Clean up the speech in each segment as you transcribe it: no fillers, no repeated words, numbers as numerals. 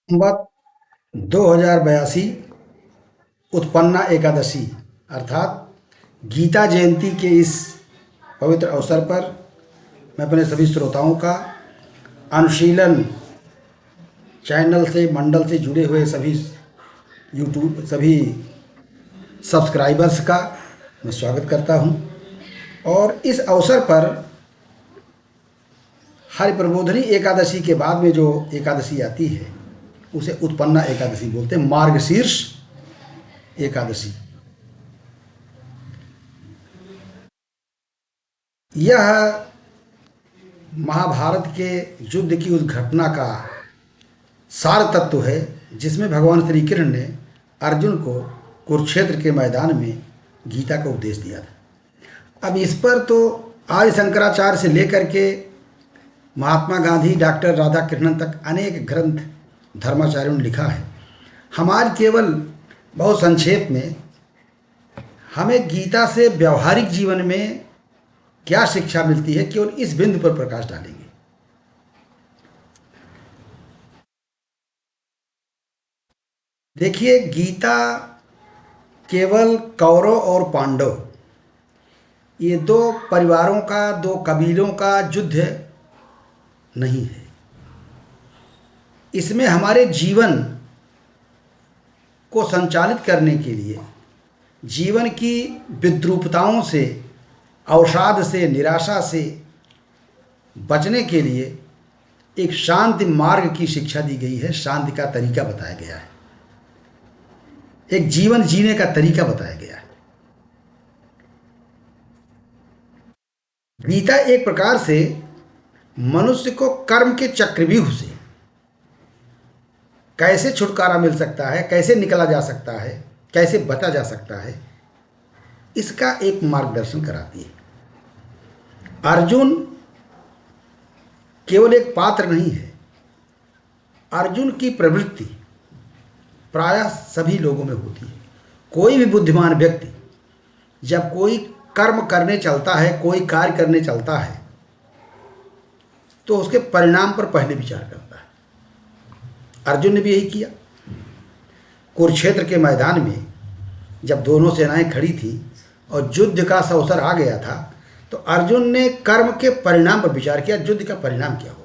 संवत 2082 उत्पन्ना एकादशी अर्थात गीता जयंती के इस पवित्र अवसर पर मैं अपने सभी श्रोताओं का, अनुशीलन चैनल से मंडल से जुड़े हुए सभी सभी सब्सक्राइबर्स का मैं स्वागत करता हूं। और इस अवसर पर हरिप्रबोधिनी एकादशी के बाद में जो एकादशी आती है उसे उत्पन्ना एकादशी बोलते हैं, मार्गशीर्ष एकादशी। यह महाभारत के युद्ध की उस घटना का सार तत्व है जिसमें भगवान श्री कृष्ण ने अर्जुन को कुरुक्षेत्र के मैदान में गीता का उपदेश दिया था। अब इस पर तो आदि शंकराचार्य से लेकर के महात्मा गांधी, डॉक्टर राधाकृष्णन तक अनेक ग्रंथ धर्माचार्यों ने लिखा है। हमारी केवल बहुत संक्षेप में हमें गीता से व्यवहारिक जीवन में क्या शिक्षा मिलती है, केवल इस बिंदु पर प्रकाश डालेंगे। देखिए, गीता केवल कौरव और पांडव, ये दो परिवारों का, दो कबीलों का युद्ध नहीं है। इसमें हमारे जीवन को संचालित करने के लिए, जीवन की विद्रूपताओं से, अवसाद से, निराशा से बचने के लिए एक शांति मार्ग की शिक्षा दी गई है। शांति का तरीका बताया गया है, एक जीवन जीने का तरीका बताया गया है। गीता एक प्रकार से मनुष्य को कर्म के चक्रव्यूह से कैसे छुटकारा मिल सकता है, कैसे निकला जा सकता है, कैसे बचा जा सकता है, इसका एक मार्गदर्शन कराती है। अर्जुन केवल एक पात्र नहीं है। अर्जुन की प्रवृत्ति प्रायः सभी लोगों में होती है। कोई भी बुद्धिमान व्यक्ति जब कोई कर्म करने चलता है, कोई कार्य करने चलता है, तो उसके परिणाम पर पहले विचार करता है। अर्जुन ने भी यही किया। कुरुक्षेत्र के मैदान में जब दोनों सेनाएं खड़ी थी और युद्ध का अवसर आ गया था, तो अर्जुन ने कर्म के परिणाम पर विचार किया, युद्ध का परिणाम क्या होगा।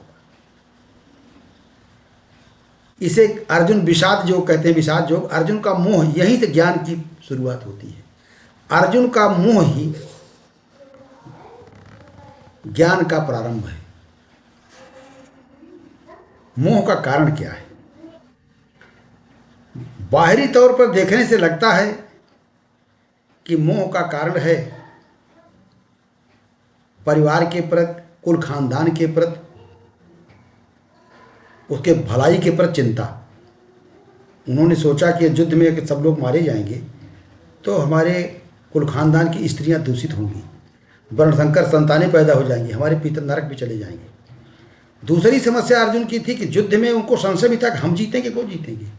इसे अर्जुन विषाद योग कहते हैं। विषाद योग, अर्जुन का मोह, यहीं से ज्ञान की शुरुआत होती है। अर्जुन का मोह ही ज्ञान का प्रारंभ है। मोह का कारण क्या है? बाहरी तौर पर देखने से लगता है कि मोह का कारण है परिवार के प्रति, कुल खानदान के प्रति, उसके भलाई के प्रति चिंता। उन्होंने सोचा कि युद्ध में सब लोग मारे जाएंगे तो हमारे कुल खानदान की स्त्रियां दूषित होंगी, वर्णशंकर संतानें पैदा हो जाएंगी, हमारे पिता नरक भी चले जाएंगे। दूसरी समस्या अर्जुन की थी कि युद्ध में उनको संशय भी था कि हम जीतेंगे, कौन जीतेंगे।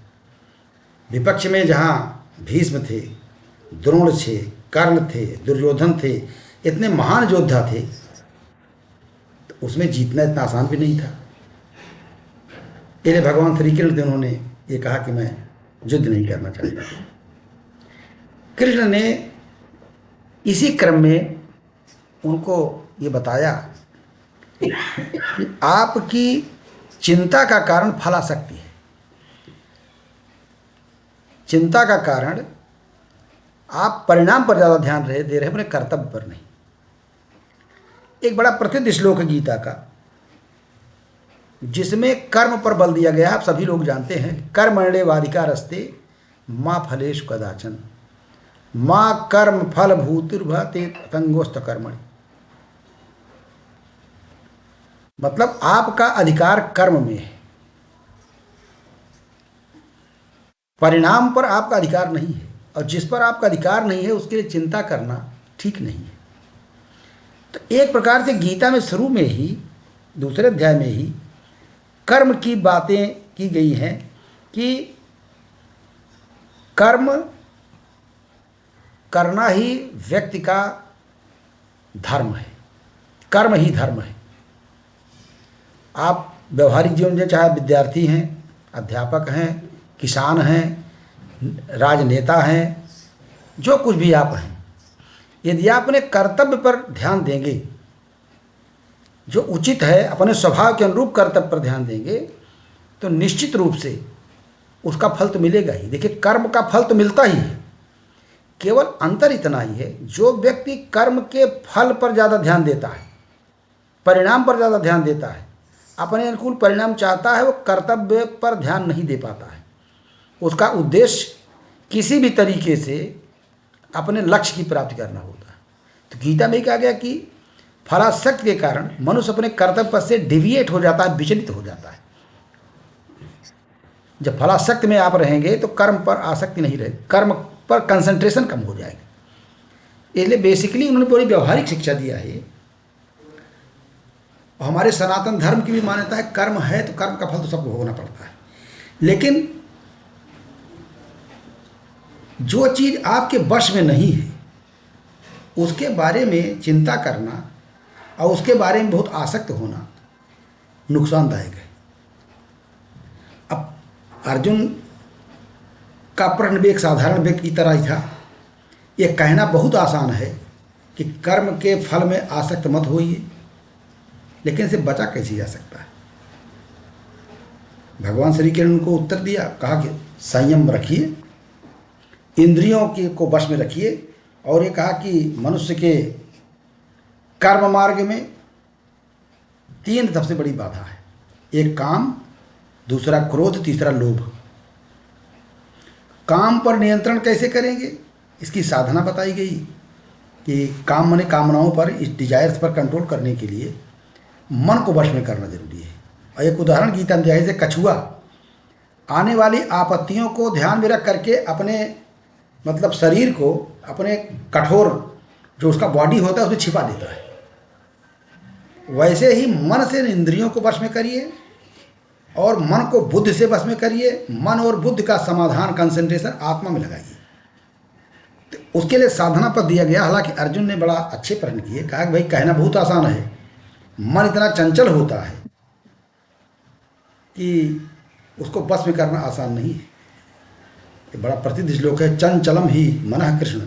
विपक्ष में जहाँ भीष्म थे, द्रोण थे, कर्ण थे, दुर्योधन थे, इतने महान योद्धा थे, तो उसमें जीतना इतना आसान भी नहीं था। इसलिए भगवान श्री कृष्ण थे, उन्होंने ये कहा कि मैं युद्ध नहीं करना चाहता। कृष्ण ने इसी क्रम में उनको ये बताया कि आपकी चिंता का कारण फलासक्ति है। चिंता का कारण आप परिणाम पर ज़्यादा ध्यान दे रहे हैं, अपने कर्तव्य पर नहीं। एक बड़ा प्रसिद्ध श्लोक है गीता का जिसमें कर्म पर बल दिया गया है। आप सभी लोग जानते हैं, कर्मण्येवाधिकार अस्ते माँ फलेषु कदाचन माँ कर्म फल भूतिर्भते संगोस्त कर्मणि। मतलब आपका अधिकार कर्म में है, परिणाम पर आपका अधिकार नहीं है। और जिस पर आपका अधिकार नहीं है उसके लिए चिंता करना ठीक नहीं है। तो एक प्रकार से गीता में शुरू में ही, दूसरे अध्याय में ही कर्म की बातें की गई हैं कि कर्म करना ही व्यक्ति का धर्म है, कर्म ही धर्म है। आप व्यवहारिक जीवन में चाहे विद्यार्थी हैं, अध्यापक हैं, किसान हैं, राजनेता हैं, जो कुछ भी आप हैं, यदि आप अपने कर्तव्य पर ध्यान देंगे, जो उचित है अपने स्वभाव के अनुरूप कर्तव्य पर ध्यान देंगे, तो निश्चित रूप से उसका फल तो मिलेगा ही। देखिए, कर्म का फल तो मिलता ही है, केवल अंतर इतना ही है, जो व्यक्ति कर्म के फल पर ज़्यादा ध्यान देता है, परिणाम पर ज़्यादा ध्यान देता है, अपने अनुकूल परिणाम चाहता है, वो कर्तव्य पर ध्यान नहीं दे पाता है। उसका उद्देश्य किसी भी तरीके से अपने लक्ष्य की प्राप्ति करना होता है। तो गीता में कहा गया कि फलासक्ति के कारण मनुष्य अपने कर्तव्य पथ से डिविएट हो जाता है, विचलित हो जाता है। जब फलासक्ति में आप रहेंगे तो कर्म पर आसक्ति नहीं रहेगी, कर्म पर कंसंट्रेशन कम हो जाएगी। इसलिए बेसिकली उन्होंने बड़ी व्यवहारिक शिक्षा दिया है। हमारे सनातन धर्म की भी मान्यता है, कर्म है तो कर्म का फल तो सबको भोगना पड़ता है, लेकिन जो चीज़ आपके वश में नहीं है उसके बारे में चिंता करना और उसके बारे में बहुत आसक्त होना नुकसानदायक है। अब अर्जुन का प्रश्न भी एक साधारण व्यक्ति की तरह ही था। ये कहना बहुत आसान है कि कर्म के फल में आसक्त मत होइए, लेकिन इसे बचा कैसे जा सकता है? भगवान श्री कृष्ण ने उनको उत्तर दिया, कहा कि संयम रखिए, इंद्रियों के को वश में रखिए, और ये कहा कि मनुष्य के कर्म मार्ग में 3 सबसे बड़ी बाधा है। एक काम, दूसरा क्रोध, तीसरा लोभ। काम पर नियंत्रण कैसे करेंगे, इसकी साधना बताई गई कि काम माने कामनाओं पर, इस डिजायर्स पर कंट्रोल करने के लिए मन को वश में करना जरूरी है। और एक उदाहरण गीता में दिया है, जैसे कछुआ आने वाली आपत्तियों को ध्यान में रख करके अपने मतलब शरीर को अपने कठोर जो उसका बॉडी होता है उसमें छिपा देता है, वैसे ही मन से इंद्रियों को वश में करिए और मन को बुद्धि से वश में करिए। मन और बुद्धि का समाधान, कंसंट्रेशन आत्मा में लगाइए। तो उसके लिए साधना पर दिया गया। हालांकि अर्जुन ने बड़ा अच्छे प्रश्न किए, कहा कि भाई कहना बहुत आसान है, मन इतना चंचल होता है कि उसको वश में करना आसान नहीं है। ये बड़ा प्रसिद्ध श्लोक है, चंचलम ही मनः कृष्ण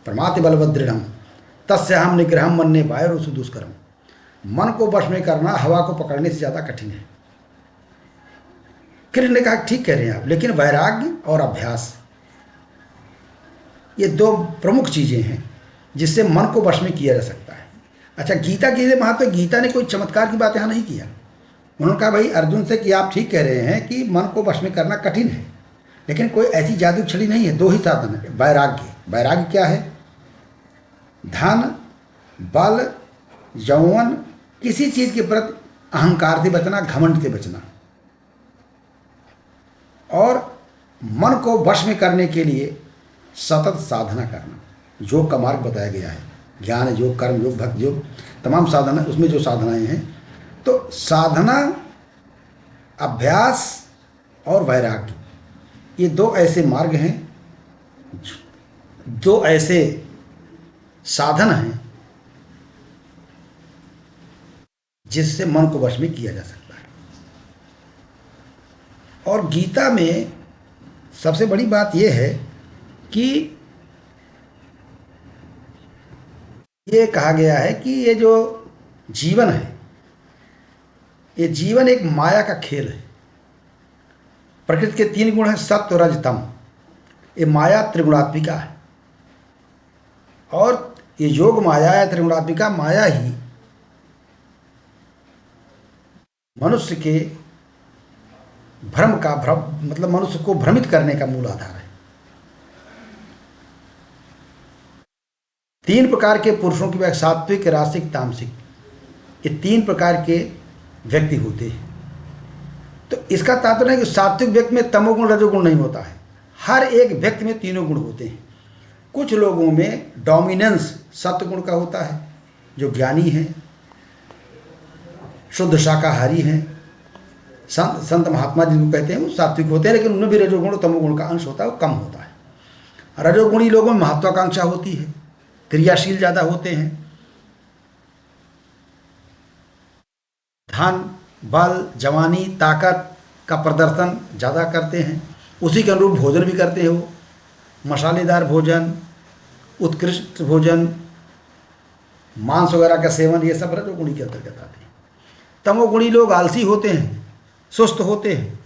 प्रमाति बलवदृढ़ तस्याहम निग्रहम मन्ये वायुरुषु दुष्करम। मन को वश में करना हवा को पकड़ने से ज़्यादा कठिन है। कृष्ण ने कहा ठीक कह रहे हैं आप, लेकिन वैराग्य और अभ्यास ये 2 प्रमुख चीज़ें हैं जिससे मन को वश में किया जा सकता है। अच्छा, गीता के लिए महत्व, गीता ने कोई चमत्कार की बात यहाँ नहीं किया। उन्होंने कहा भाई अर्जुन से कि आप ठीक कह रहे हैं कि मन को वश में करना कठिन है, लेकिन कोई ऐसी जादू छड़ी नहीं है। 2 ही साधन है। वैराग्य, वैराग्य क्या है? धन, बल, यौवन, किसी चीज़ के प्रति अहंकार से बचना, घमंड से बचना। और मन को वश में करने के लिए सतत साधना करना, योग का मार्ग बताया गया है, ज्ञान योग, कर्म योग, भक्ति योग, तमाम साधना, उसमें जो साधनाएं हैं। तो साधना, अभ्यास और वैराग्य, ये 2 ऐसे मार्ग हैं, 2 ऐसे साधन हैं जिससे मन को वश में किया जा सकता है। और गीता में सबसे बड़ी बात यह है कि ये कहा गया है कि ये जो जीवन है, ये जीवन एक माया का खेल है। प्रकृति के 3 गुण हैं, सत्व, रज, तम। ये माया त्रिगुणात्मिका है, और ये योग माया है, त्रिगुणात्मिका माया ही मनुष्य के भ्रम का मतलब मनुष्य को भ्रमित करने का मूल आधार है। 3 प्रकार के पुरुषों की व्याख्या, सात्विक, रासिक, तामसिक, ये 3 प्रकार के व्यक्ति होते हैं। तो इसका तात्पर्य है कि सात्विक व्यक्ति में तमोगुण रजोगुण नहीं होता है, हर एक व्यक्ति में तीनों गुण होते हैं। कुछ लोगों में डोमिनेंस सत्वगुण का होता है, जो ज्ञानी हैं, शुद्ध शाकाहारी हैं, संत महात्मा जिनको कहते हैं, वो सात्विक होते हैं, लेकिन उनमें भी रजोगुण और तमोगुण का अंश होता है, वो कम होता है। रजोगुणी लोगों में महत्वाकांक्षा होती है, क्रियाशील ज़्यादा होते हैं, धन, बल, जवानी, ताकत, का प्रदर्शन ज़्यादा करते हैं, उसी के अनुरूप भोजन भी करते हैं। वो मसालेदार भोजन, उत्कृष्ट भोजन, मांस वगैरह का सेवन, ये सब रजोगुणी के अंतर्गत आते हैं। तमोगुणी लोग आलसी होते हैं, सुस्त होते हैं,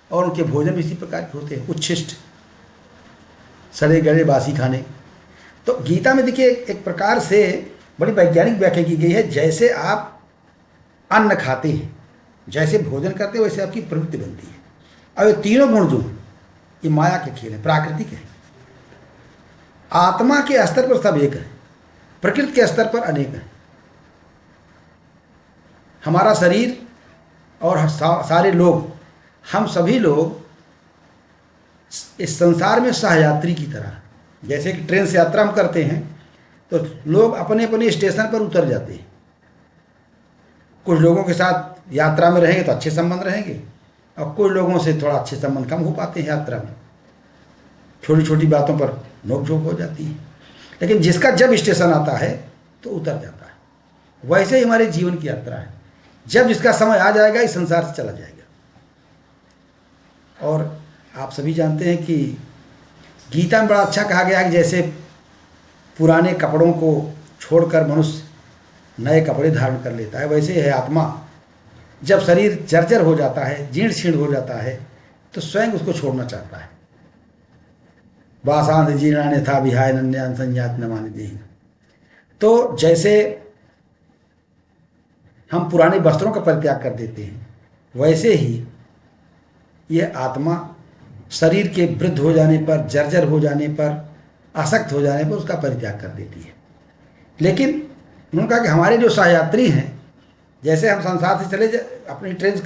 और उनके भोजन भी इसी प्रकार के होते हैं, उच्छिष्ट, सड़े गले बासी खाने। तो गीता में देखिए एक प्रकार से बड़ी वैज्ञानिक व्याख्या की गई है, जैसे आप अन्न खाते हैं, जैसे भोजन करते हैं, वैसे आपकी प्रवृत्ति बनती है। और ये तीनों गुण जो हैं, ये माया के खेल हैं, प्राकृतिक है। आत्मा के स्तर पर सब एक है, प्रकृति के स्तर पर अनेक है। हमारा शरीर और सारे लोग, हम सभी लोग इस संसार में सहयात्री की तरह, जैसे कि ट्रेन से यात्रा हम करते हैं तो लोग अपने अपने स्टेशन पर उतर जाते हैं। कुछ लोगों के साथ यात्रा में रहेंगे तो अच्छे संबंध रहेंगे, और कुछ लोगों से थोड़ा अच्छे संबंध कम हो पाते हैं यात्रा में, छोटी छोटी बातों पर नोकझोंक हो जाती है। लेकिन जिसका जब स्टेशन आता है तो उतर जाता है। वैसे ही हमारे जीवन की यात्रा है, जब जिसका समय आ जाएगा इस संसार से चला जाएगा। और आप सभी जानते हैं कि गीता में बड़ा अच्छा कहा गया है कि जैसे पुराने कपड़ों को छोड़कर मनुष्य नए कपड़े धारण कर लेता है, वैसे है आत्मा। जब शरीर जर्जर हो जाता है, जीर्ण शीर्ण हो जाता है, तो स्वयं उसको छोड़ना चाहता है। वासांत जीर्णान्य था विहाय नन्यान संज्ञात नमानि देहि। तो जैसे हम पुराने वस्त्रों का परित्याग कर देते हैं, वैसे ही यह आत्मा शरीर के वृद्ध हो जाने पर, जर्जर हो जाने पर, आसक्त हो जाने पर उसका परित्याग कर देती है। लेकिन उन्होंने कहा कि हमारे जो सहयात्री हैं, जैसे हम संसार से चले अपनी ट्रेन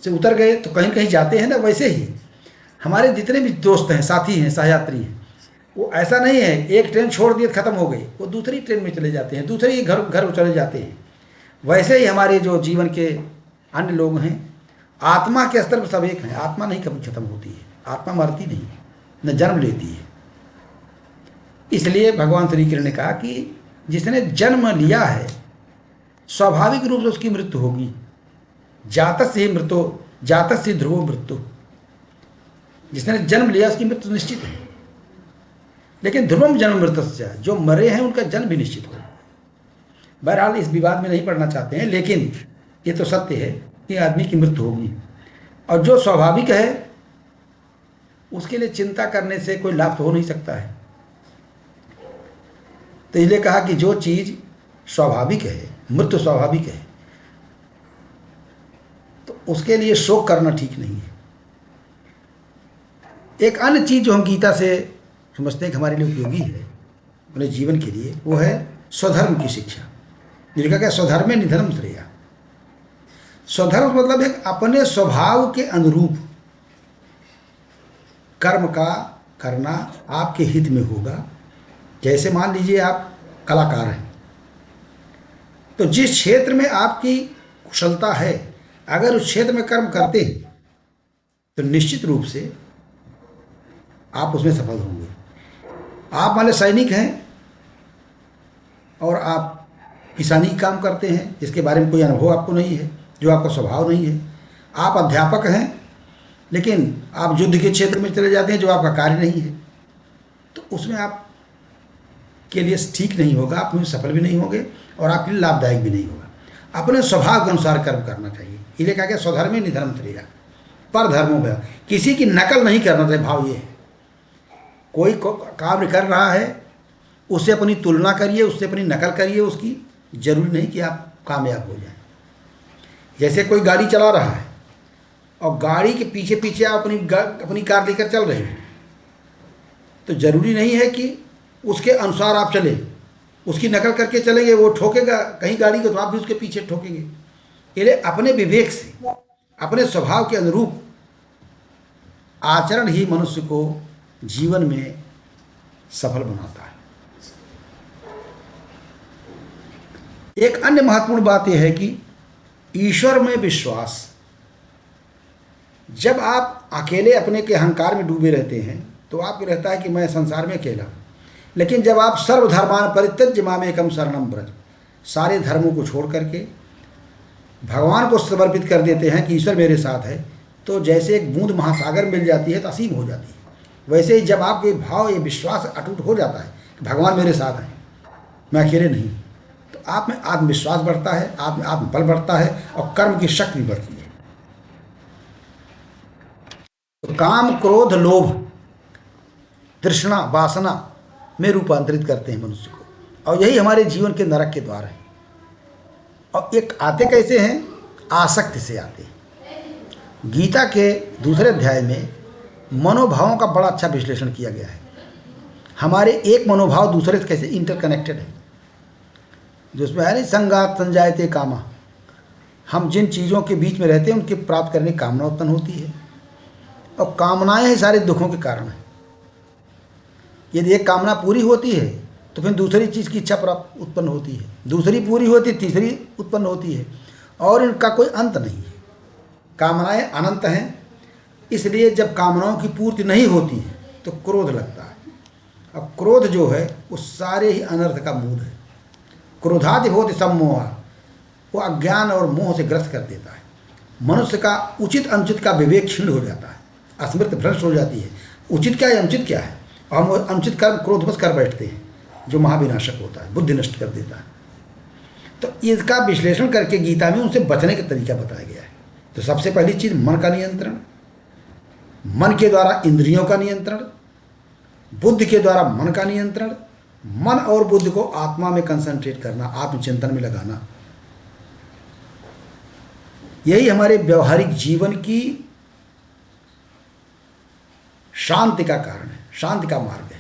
से उतर गए तो कहीं कहीं जाते हैं ना, वैसे ही हमारे जितने भी दोस्त हैं, साथी हैं, सहयात्री हैं, वो ऐसा नहीं है एक ट्रेन छोड़ दिए ख़त्म हो गई, वो दूसरी ट्रेन में चले जाते हैं, दूसरे घर चले जाते हैं। वैसे ही हमारे जो जीवन के अन्य लोग हैं, आत्मा के स्तर पर सब एक हैं। आत्मा नहीं कभी खत्म होती है, आत्मा मरती नहीं, न जन्म लेती है। इसलिए भगवान श्री कृष्ण ने कहा कि जिसने जन्म लिया है स्वाभाविक रूप से उसकी मृत्यु होगी। जातस्य ही मृत्यु, जातस्य ध्रुवो मृत्यु। जिसने जन्म लिया उसकी मृत्यु निश्चित है। लेकिन ध्रुवम जन्म मृतस्य, जो मरे हैं उनका जन्म भी निश्चित होगा। बहरहाल इस विवाद में नहीं पढ़ना चाहते हैं, लेकिन ये तो सत्य है कि आदमी की मृत्यु होगी, और जो स्वाभाविक है उसके लिए चिंता करने से कोई लाभ हो नहीं सकता है। तो इसलिए कहा कि जो चीज़ स्वाभाविक है, मृत्यु स्वाभाविक है, तो उसके लिए शोक करना ठीक नहीं है। एक अन्य चीज़ जो हम गीता से समझते हैं कि हमारे लिए उपयोगी है अपने जीवन के लिए, वो है स्वधर्म की शिक्षा। जिनका क्या स्वधर्मे निधर्म श्रेया। स्वधर्म मतलब है अपने स्वभाव के अनुरूप कर्म का करना आपके हित में होगा। जैसे मान लीजिए आप कलाकार हैं, तो जिस क्षेत्र में आपकी कुशलता है, अगर उस क्षेत्र में कर्म करते हैं तो निश्चित रूप से आप उसमें सफल होंगे। आप मान लो सैनिक हैं और आप किसानी काम करते हैं, जिसके बारे में कोई अनुभव आपको नहीं है, जो आपका स्वभाव नहीं है। आप अध्यापक हैं, लेकिन आप युद्ध के क्षेत्र में चले जाते हैं, जो आपका कार्य नहीं है, तो उसमें आप के लिए ठीक नहीं होगा, आप उसमें सफल भी नहीं होंगे और आपके लिए लाभदायक भी नहीं होगा। अपने स्वभाव के अनुसार कर्म करना चाहिए। इसलिए कहा गया स्वधर्मे निधर्म श्रेया, पर धर्मो भय। किसी की नकल नहीं करना चाहिए। भाव ये है, कोई कार्य कर रहा है उससे अपनी तुलना करिए, उससे अपनी नकल करिए उसकी, जरूरी नहीं कि आप कामयाब हो जाएं। जैसे कोई गाड़ी चला रहा है और गाड़ी के पीछे पीछे आप अपनी कार लेकर चल रहे हैं, तो ज़रूरी नहीं है कि उसके अनुसार आप चलें। उसकी नकल करके चलेंगे, वो ठोकेगा कहीं गाड़ी को, तो आप भी उसके पीछे ठोकेंगे। इसलिए अपने विवेक से, अपने स्वभाव के अनुरूप आचरण ही मनुष्य को जीवन में सफल बनाता है। एक अन्य महत्वपूर्ण बात यह है कि ईश्वर में विश्वास। जब आप अकेले अपने के अहंकार में डूबे रहते हैं तो आपको रहता है कि मैं संसार में अकेला हूँ। लेकिन जब आप सर्वधर्मान परित्यज्य मामेकम शरणम व्रज, सारे धर्मों को छोड़ करके भगवान को समर्पित कर देते हैं कि ईश्वर मेरे साथ है, तो जैसे एक बूंद महासागर मिल जाती है तो असीम हो जाती है, वैसे ही जब आपके भाव ये विश्वास अटूट हो जाता है कि भगवान मेरे साथ हैं, मैं अकेले नहीं, तो आप में आत्मविश्वास बढ़ता है, आप में आत्मबल बढ़ता है और कर्म की शक्ति बढ़ती है। तो काम, क्रोध, लोभ, तृष्णा, वासना में रूपांतरित करते हैं मनुष्य को, और यही हमारे जीवन के नरक के द्वार है। और एक आते कैसे हैं? आसक्ति से आते हैं। गीता के दूसरे अध्याय में मनोभावों का बड़ा अच्छा विश्लेषण किया गया है। हमारे एक मनोभाव दूसरे से कैसे इंटरकनेक्टेड है, जो उसमें है नहीं, संगात संजायते कामा। हम जिन चीज़ों के बीच में रहते हैं उनके प्राप्त करने की कामना उत्पन्न होती है, और कामनाएं ही सारे दुखों के कारण है। यदि एक कामना पूरी होती है तो फिर दूसरी चीज़ की इच्छा प्राप्त उत्पन्न होती है, दूसरी पूरी होती है, तीसरी उत्पन्न होती है, और इनका कोई अंत नहीं है। कामनाएं अनंत हैं, इसलिए जब कामनाओं की पूर्ति नहीं होती है तो क्रोध लगता है। अब क्रोध जो है वो सारे ही अनर्थ का मूल है। क्रोधाधिभूत सम्मोह, वो अज्ञान और मोह से ग्रस्त कर देता है। मनुष्य का उचित अनुचित का विवेक क्षीण हो जाता है, स्मृति भ्रष्ट हो जाती है। उचित क्या है, अनुचित क्या है, और हम अनुचित कर्म क्रोधवश कर बैठते हैं, जो महाविनाशक होता है, बुद्धि नष्ट कर देता है। तो इसका विश्लेषण करके गीता में उनसे बचने का तरीका बताया गया है। तो सबसे पहली चीज़ मन का नियंत्रण, मन के द्वारा इंद्रियों का नियंत्रण, बुद्धि के द्वारा मन का नियंत्रण, मन और बुद्धि को आत्मा में कंसंट्रेट करना, आत्मचिंतन में लगाना। यही हमारे व्यवहारिक जीवन की शांति का कारण है, शांति का मार्ग है।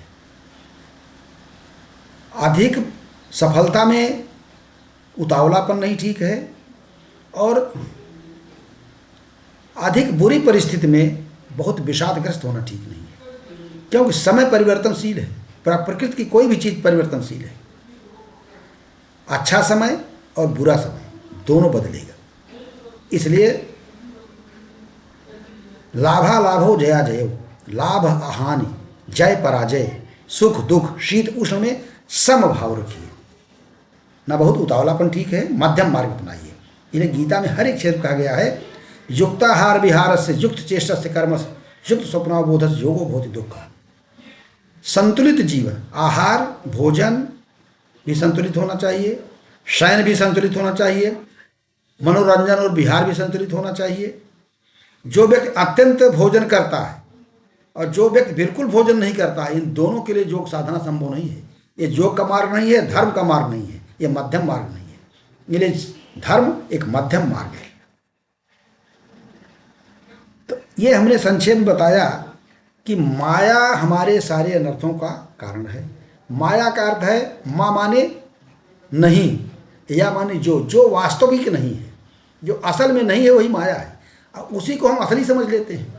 अधिक सफलता में उतावलापन नहीं ठीक है, और अधिक बुरी परिस्थिति में बहुत विषादग्रस्त होना ठीक नहीं है, क्योंकि समय परिवर्तनशील है। प्रकृति की कोई भी चीज़ परिवर्तनशील है। अच्छा समय और बुरा समय दोनों बदलेगा, इसलिए लाभा लाभो जया जयो, लाभ हानि, जय पराजय, सुख दुख, शीत उष्ण में समभाव रखिए। ना बहुत उतावलापन ठीक है, मध्यम मार्ग अपनाइए। इन्हें गीता में हर एक क्षेत्र कहा गया है। युक्ताहार विहार से, युक्त चेष्टा से, कर्म से, युक्त स्वप्नावबोध से, योगो भूति दुख। संतुलित जीवन, आहार भोजन भी संतुलित होना चाहिए, शयन भी संतुलित होना चाहिए, मनोरंजन और विहार भी संतुलित होना चाहिए। जो व्यक्ति अत्यंत भोजन करता है और जो व्यक्ति बिल्कुल भोजन नहीं करता है, इन दोनों के लिए योग साधना संभव नहीं है। ये योग का मार्ग नहीं है, धर्म का मार्ग नहीं है, ये मध्यम मार्ग नहीं है। ये धर्म एक मध्यम मार्ग है। तो ये हमने संक्षेप में बताया कि माया हमारे सारे अनर्थों का कारण है। माया का अर्थ है माँ माने नहीं, या माने जो वास्तविक नहीं है, जो असल में नहीं है वही माया है। अब उसी को हम असली समझ लेते हैं।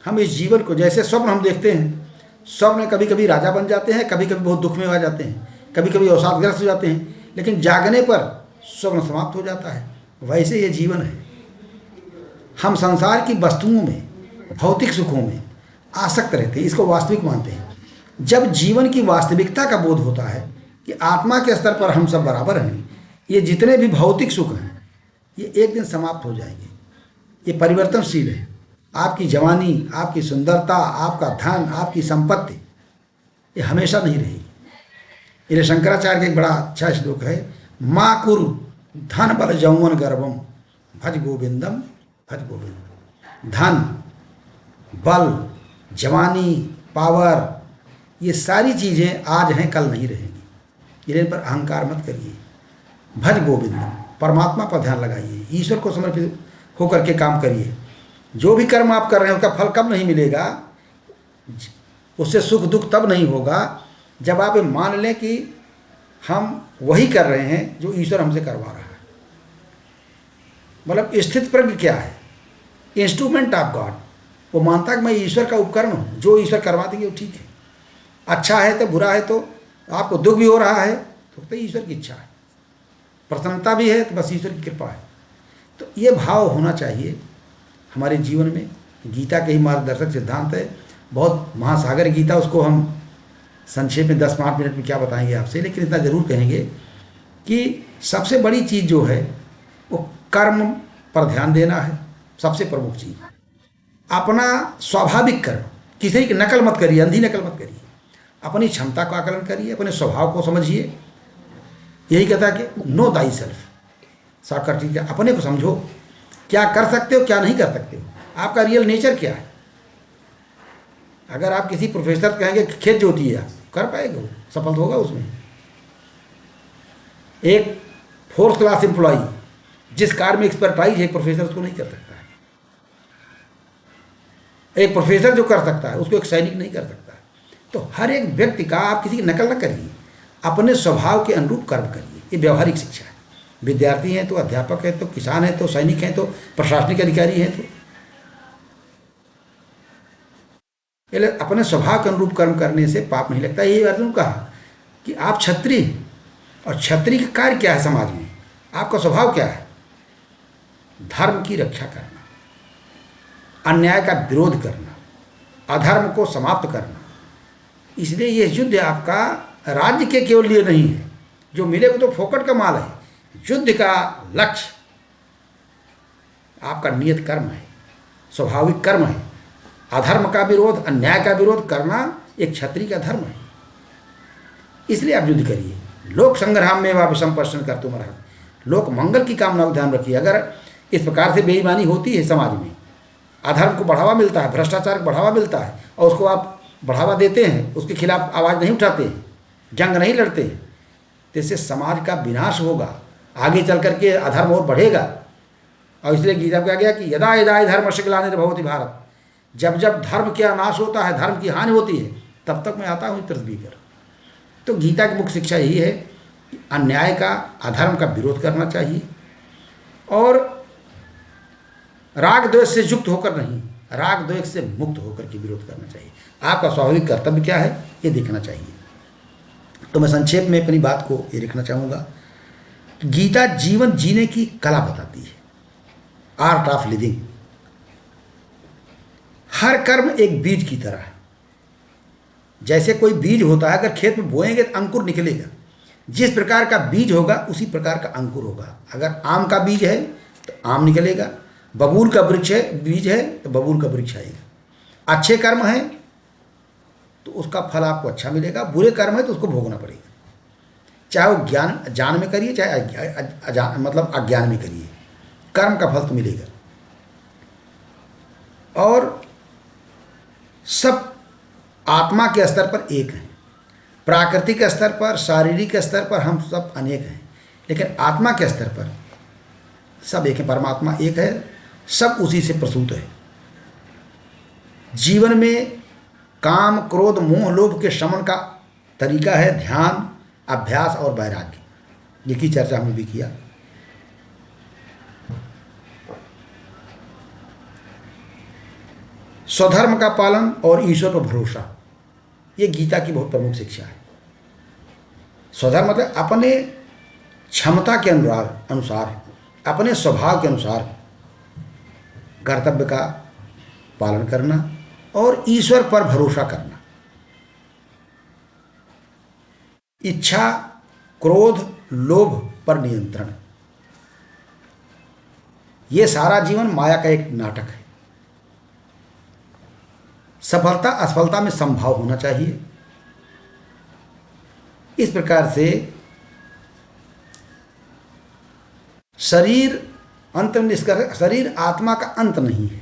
हम इस जीवन को जैसे स्वप्न हम देखते हैं, स्वप्न में कभी कभी राजा बन जाते हैं, कभी कभी बहुत दुख में आ जाते हैं, कभी कभी अवसादग्रस्त हो जाते हैं, लेकिन जागने पर स्वप्न समाप्त हो जाता है। वैसे ये जीवन है। हम संसार की वस्तुओं में, भौतिक सुखों में आसक्त रहते हैं, इसको वास्तविक मानते हैं। जब जीवन की वास्तविकता का बोध होता है कि आत्मा के स्तर पर हम सब बराबर हैं, ये जितने भी भौतिक सुख हैं ये एक दिन समाप्त हो जाएंगे, ये परिवर्तनशील है। आपकी जवानी, आपकी सुंदरता, आपका धन, आपकी संपत्ति ये हमेशा नहीं रहेगी। इसलिए शंकराचार्य का एक बड़ा अच्छा श्लोक है, माँ कुरु धन बल यौवन गर्भम भज गोविंदम भज गोविंदम। धन, बल, जवानी, पावर, ये सारी चीज़ें आज हैं कल नहीं रहेंगी। इन पर अहंकार मत करिए। भज गोविंदम, परमात्मा पर ध्यान लगाइए, ईश्वर को समर्पित होकर के काम करिए। जो भी कर्म आप कर रहे हैं उसका फल कब नहीं मिलेगा, उससे सुख दुख तब नहीं होगा जब आप मान लें कि हम वही कर रहे हैं जो ईश्वर हमसे करवा रहा है। मतलब स्थित प्रज्ञ क्या है, इंस्ट्रूमेंट ऑफ गॉड। वो मानता है कि मैं ईश्वर का उपकरण हूँ, जो ईश्वर करवा देंगे वो ठीक है। अच्छा है तो बुरा है, तो आपको दुख भी हो रहा है तो ईश्वर की इच्छा है, प्रसन्नता भी है तो बस ईश्वर की कृपा है। तो ये भाव होना चाहिए हमारे जीवन में। गीता के ही मार्गदर्शक सिद्धांत है, बहुत महासागर गीता, उसको हम संक्षेप में 10-5 मिनट में क्या बताएंगे आपसे, लेकिन इतना ज़रूर कहेंगे कि सबसे बड़ी चीज़ जो है वो कर्म पर ध्यान देना है सबसे प्रमुख चीज़। अपना स्वाभाविक कर्म, किसी की नकल मत करिए, अंधी नकल मत करिए, अपनी क्षमता का आकलन करिए, अपने स्वभाव को समझिए। यही कहता है कि नो दाई सेल्फ, सॉक्रेटिस का अपने को समझो, क्या कर सकते हो क्या नहीं कर सकते हो, आपका रियल नेचर क्या है। अगर आप किसी प्रोफेसर कहेंगे कि खेत जोतिए, आप कर पाएंगे, वो सफल होगा उसमें। एक 4th क्लास एम्प्लॉई जिस कार्य में एक्सपर्टाइज है, एक प्रोफेसर उसको नहीं कर सकता है। एक प्रोफेसर जो कर सकता है उसको एक सैनिक नहीं कर सकता है। तो हर एक व्यक्ति का आप किसी की नकल न करिए, अपने स्वभाव के अनुरूप कर्म करिए। ये व्यवहारिक शिक्षा है। विद्यार्थी हैं तो अध्यापक हैं, तो किसान हैं, तो सैनिक हैं, तो प्रशासनिक अधिकारी हैं, तो अपने स्वभाव के अनुरूप कर्म करने से पाप नहीं लगता। यही अर्जुन कहा कि आप क्षत्रिय, और क्षत्रिय का कार्य क्या है समाज में, आपका स्वभाव क्या है, धर्म की रक्षा करना, अन्याय का विरोध करना, अधर्म को समाप्त करना। इसलिए यह युद्ध आपका राज्य के केवल लिए नहीं है, जो मिले वो तो फोकट का माल है। युद्ध का लक्ष्य आपका नियत कर्म है, स्वाभाविक कर्म है। अधर्म का विरोध, अन्याय का विरोध करना एक क्षत्रिय का धर्म है। इसलिए आप युद्ध करिए। लोक संग्राम में वह विषम प्रश्न कर तुम रहा, लोक मंगल की कामना को ध्यान रखिए। अगर इस प्रकार से बेईमानी होती है समाज में, अधर्म को बढ़ावा मिलता है, भ्रष्टाचार को बढ़ावा मिलता है, और उसको आप बढ़ावा देते हैं, उसके खिलाफ आवाज़ नहीं उठाते, जंग नहीं लड़ते, तो इससे समाज का विनाश होगा। आगे चल करके अधर्म और बढ़ेगा। और इसलिए गीता में कहा गया कि यदा यदा धर्मस्य ग्लानिर्भवति भारत, जब जब धर्म का नाश होता है, धर्म की हानि होती है, तब तक मैं आता हूँ पृथ्वी पर। तो गीता की मुख्य शिक्षा यही है कि अन्याय का, अधर्म का विरोध करना चाहिए, और राग द्वेष से युक्त होकर नहीं, राग द्वेष से मुक्त होकर के विरोध करना चाहिए। आपका स्वाभाविक कर्तव्य क्या है ये देखना चाहिए। तो मैं संक्षेप में अपनी बात को ये लिखना चाहूँगा, गीता जीवन जीने की कला बताती है, आर्ट ऑफ लिविंग। हर कर्म एक बीज की तरह है। जैसे कोई बीज होता है, अगर खेत में बोएंगे तो अंकुर निकलेगा। जिस प्रकार का बीज होगा उसी प्रकार का अंकुर होगा। अगर आम का बीज है तो आम निकलेगा, बबूल का वृक्ष है, बीज है तो बबूल का वृक्ष आएगा। अच्छे कर्म है तो उसका फल आपको अच्छा मिलेगा, बुरे कर्म है तो उसको भोगना पड़ेगा। चाहे वो जान में करिए, चाहे अज्ञान में करिए, कर्म का फल तो मिलेगा। और सब आत्मा के स्तर पर एक हैं। प्राकृतिक स्तर पर, शारीरिक स्तर पर हम सब अनेक हैं, लेकिन आत्मा के स्तर पर सब एक है। परमात्मा एक है, सब उसी से प्रसूत है। जीवन में काम, क्रोध, मोह, लोभ के शमन का तरीका है ध्यान, अभ्यास और वैराग्य, जिसकी चर्चा हमने भी किया। स्वधर्म का पालन और ईश्वर पर भरोसा, ये गीता की बहुत प्रमुख शिक्षा है। स्वधर्म मतलब अपने क्षमता के अनुसार, अपने स्वभाव के अनुसार कर्तव्य का पालन करना और ईश्वर पर भरोसा करना। इच्छा, क्रोध, लोभ पर नियंत्रण, ये सारा जीवन माया का एक नाटक है। सफलता असफलता में संभाव होना चाहिए। इस प्रकार से शरीर अंत निष्कर्ष, शरीर आत्मा का अंत नहीं है।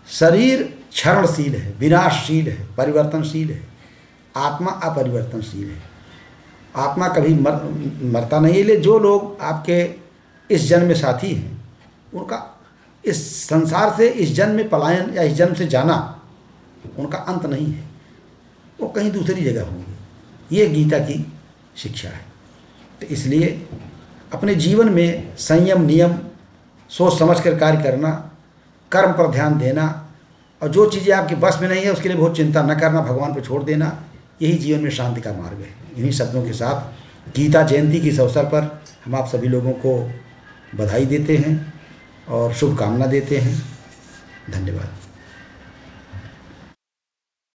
शरीर क्षरणशील है, विनाशशील है, परिवर्तनशील है। आत्मा अपरिवर्तनशील है। आत्मा कभी मरता नहीं है। इसलिए जो लोग आपके इस जन्म में साथी हैं, उनका इस संसार से इस जन्म में पलायन या इस जन्म से जाना उनका अंत नहीं है, वो कहीं दूसरी जगह होंगे। ये गीता की शिक्षा है। तो इसलिए अपने जीवन में संयम, नियम, सोच समझ कर कार्य करना, कर्म पर ध्यान देना, और जो चीज़ें आपके बस में नहीं है उसके लिए बहुत चिंता न करना, भगवान पर छोड़ देना, यही जीवन में शांति का मार्ग है। इन्हीं शब्दों के साथ गीता जयंती के इस अवसर पर हम आप सभी लोगों को बधाई देते हैं और शुभकामना देते हैं। धन्यवाद।